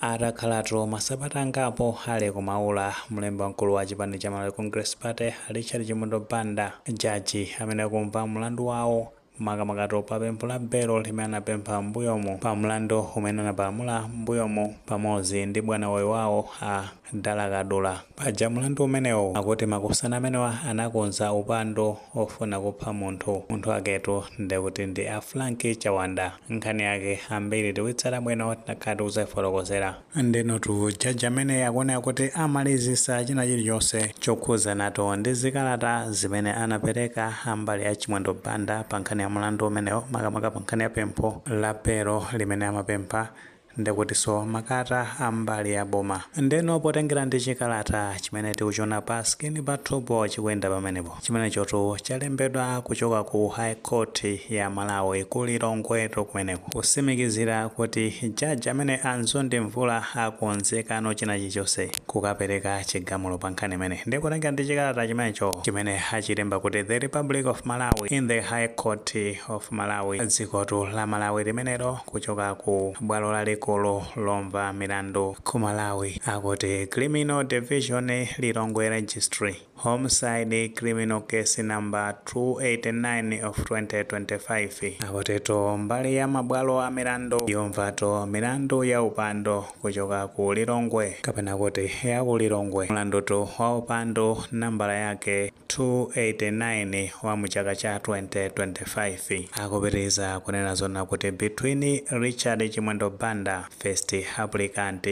atakhalatu masabata angapo ali kumaula mlembi wamkulu wa chipani cha Malawi Congress Party Richard Chimondo Banda jaji amene akumva mlandu wawo makamaka pa pempho la belo limene anapempha mbuyomu pa mlandu umene anapalamula mbuyomu pamodzi ndi bwana wawo a Dalakadula. Paja mlandu umenewo akuti makosana amenewa anakonza upando ofuna kupha munthu aketu ndekuti ndi a Frank Chawanda. Nkhani yake ambiri tiwitsala bwino takhati kuzayifotokozera ndenotu jaji amene akuoneka kuti amalizisa china chilichonse chokhuza nato ndi zikalata zimene anapereka ambali ya Chimondo Banda pa nkhani ya mlandu umenewo makamaka pa nkhani ya pempho la belo limene amapempha ndekutinso makata ambali ya boma. Ndeno potengera ndi chikalata chimene tikuchiona pa skini pathupo chikuyenda pamenepo chimene choto chalembedwa kuchoka ku High Court ya Malawi ku Lilongwe kumeneko kusimikizira kuti jaji amene Anzondi Mvula akonzekano china chilichonse kukapereka chigamulo pa nkhani imene. Ndikutengera ndi chikalata chimenecho chimene achilemba kuti the Republic of Malawi in the High Court of Malawi, dziko la Malawi limenelo kuchoka ku bwalo la kolo lomva milandu ku Malawi akuti Criminal Division Lilongwe Registry Homicide Criminal Case number 289 of 2025 akuti mbali ya mabwalo a milandu yomvato milandu ya upando kuchoka ku Lilongwe kapena kuti ya ku Lilongwe mlandu wa upando nambala yake 289 wa muchaka cha 2025 akupitiriza kunena zona kuti between Richard Chimondo Banda first applicant,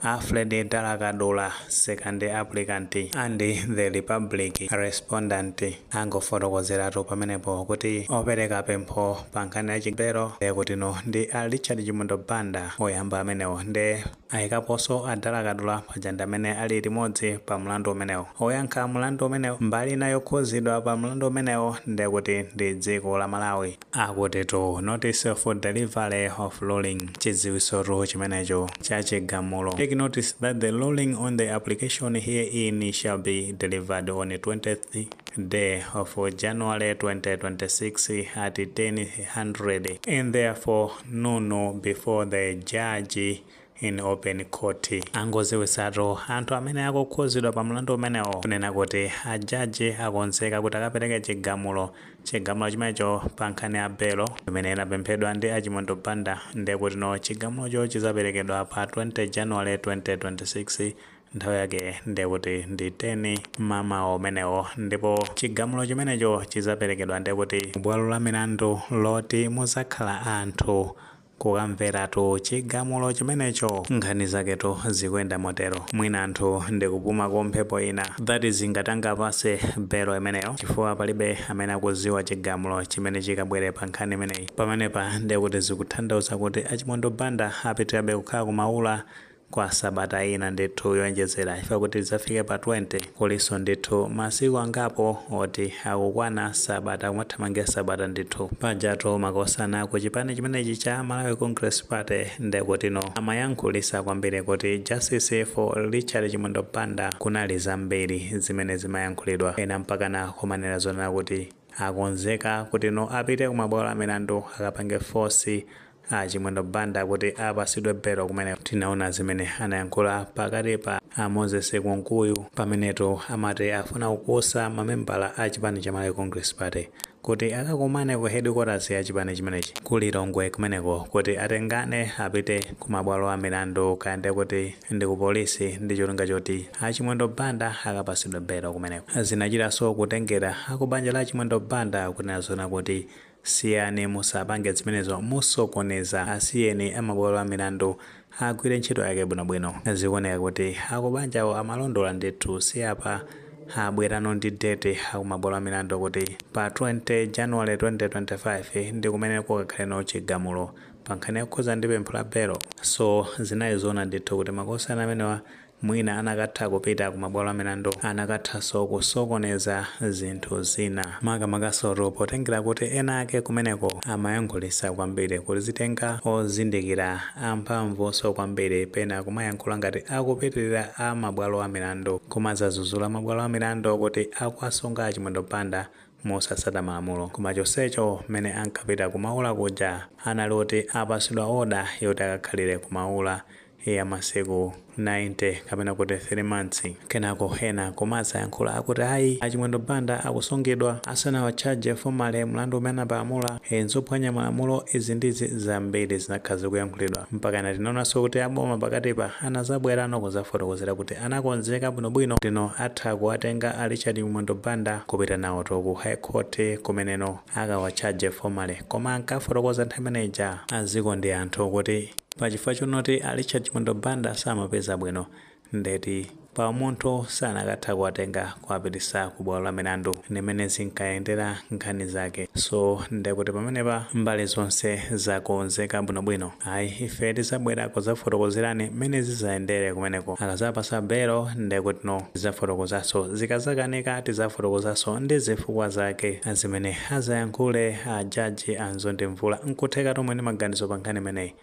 Alfred Dalakadula second applicant, and the Republic respondent angofotokozeratu pamenepo kuti opereka pempho pa nkhani ya chibelo kuti ndi a Richard Chimondo Banda oyamba amenewo ndi ayikaponso a Dalakadula pajanda amene ali limodzi pa mlandu umenewo. Oyankha mlandu umenewo mbali nayo khuzidwa pa mlandu umenewo ndekuti ndi dziko la Malawi akuti notice for delivery of ruling chidziwiso chimenecho cha chigamulo. Take notice that the ruling on the application herein shall be delivered on the 20th day of January 2026 at 10:00 and therefore noon before the judge in open court. Angoziwisato anthu amene akukhuzidwa pa mlandu umenewo kunena kuti ajaji akonzeka kuti akapereke chigamulo chimenecho pa nkhani ya belo imene inapemphedwa ndi a Chimondo Banda ndekuti chigamulocho chizaperekedwa pa 20 January 2026 nthawi yake ndekuti ndi 10 mamawa umenewo ndipo chigamulo chimenecho chizaperekedwa ndekuti bwalo la milandu loti muzakhala anthu kukamveratu chigamulo chimenecho nkhani zaketo zikuyenda motero mwina anthu ndikupuma mphepo ina that is ingatanga pase belo imeneyo chifukwa palibe amene akuziwa chigamulo chimene chikabwere pa nkhani imeneyi pamenepa ndikuti zikutanthauza kuti a Chimondo Banda apitirabe kukhala kumaula kwa sabata ina ndithu yonjezera ifa kuti zafike pa 20 kuliso ndithu masiku angapo oti akukwana sabata kumathamangira sabata ndithu pajato makosana ku chipani chimenechi cha Malawi Congress Party ndekuti amayankhulisa kwambiri kuti justice for Richard Chimondo Banda kunali zambiri zimene zimayankhulidwa ena mpakana kumanena zonena kuti akonzeka kuti apite kumabwalo a milandu akapange force a Chimondo Banda kuti apasidwe belo kumene tinaona zimene anayankhula pakati pa a Moses Kunkuyu pameneto amati afuna kukosa mamembala a chipani cha Malawi Congress Party kuti akakumane ku headquarters ya chipani chimenechi ku Lilongwe kumeneko kuti atengane apite kumabwalo a milandu kande kuti ndi ku polisi ndi cholinga choti a Chimondo Banda akapasidwe belo kumeneko. Zinachitanso kutengera akubanja la Chimondo Banda kunena kuti siyani musapange zimenezo musokoneza asiyeni amabwalo a milandu agwire ntchito yake bwinobwino. Zikuoneka kuti akubanjawo amalondola ndithu siyapa abwerano ndi date akumabwalo a milandu kuti pa 20 January 2025 ndi kumene kukakhale chigamulo pa nkhani yakukhuza ndi pempho la belo. So zinalizona ndithu kuti makosana amenewa mwina anakatha kupita kumabwalo a milandu anakathanso kusokoneza zinthu zina makamakaso potengera kuti ena ake kumeneko amayankhulisa kwambiri kuti zitenga ozindikira amphamvunso kwambiri pena kumayankhula ngati akupitirira a mabwalo a milandu kumazazuzula mabwalo a milandu kuti akuasunga a Chimondo Banda mosatsata malamulo. Koma chonsecho mmene ankapita kumaula kuja anali kuti apasidwa oda yoti akakhalire kumaula ya masiku 90 kapena kuti 3 months. Kenako ena komanso yankhula akuti ayi achimwendo banda akusungidwa asanawatchaje fomale mlandu umene apalamula nzophwanya malamulo izi ndizi zambiri zinakhazi kuyankhulidwa mpaka tinaonanso kuti aboma pakatipa anazabwerano kuzafotokozera kuti anakonzeka bwinobwino tino atha kuwatenga a Richard Chimwendo Banda kupita nawo ku High Court kumeneno akawatchaje fomale koma ankafotokoza nthawi imeneja aziko ndi anthu kuti pachifukwa chonoti a Richard Chimwendo Banda samapeza bwino ndeti pa munthu sanakatha kuwatenga kuwapitisa ku bwalo la milandu nimene zinkayendera nkhani zake. So ndekuti pamenepa mbali zonse zakonzeka bwinobwino. Ayi ife tizabwera kuzafotokozerani mmene zizayendere kumeneko akazapasa belo ndekuti no tizafotokozaso zikazakanika tizafotokozaso ndi zifukwa zake zimene azayankhule a jaji Anzondi Mvula nkutheka tomwe ndi maganizo pa nkhani imeneyi.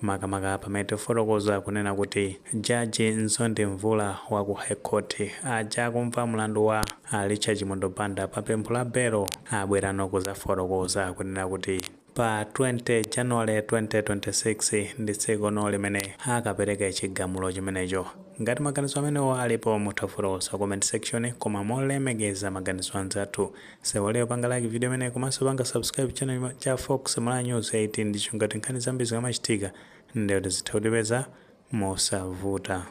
Makamaka pamene tifotokoza kunena kuti jaji Anzondi Mvula wa ku High Court aja kumva mlandu wa Richard Chimwendo Banda pa pempho la belo abwerano kuzafotokoza kunena kuti pa 20 January 2026 ndi tsiku limene akapereka chigamulo chimenecho. Ngati maganizo amenewo alipo mutafotokoza comment section koma molemekeza maganizo anzathu. Sewoleo panga like video imene komanso panga subscribe channel cha Fox Malawi News 18 ndicho ngati nkhani zambiri zikamachitika ndewo tizitha kutipeza mosavuta.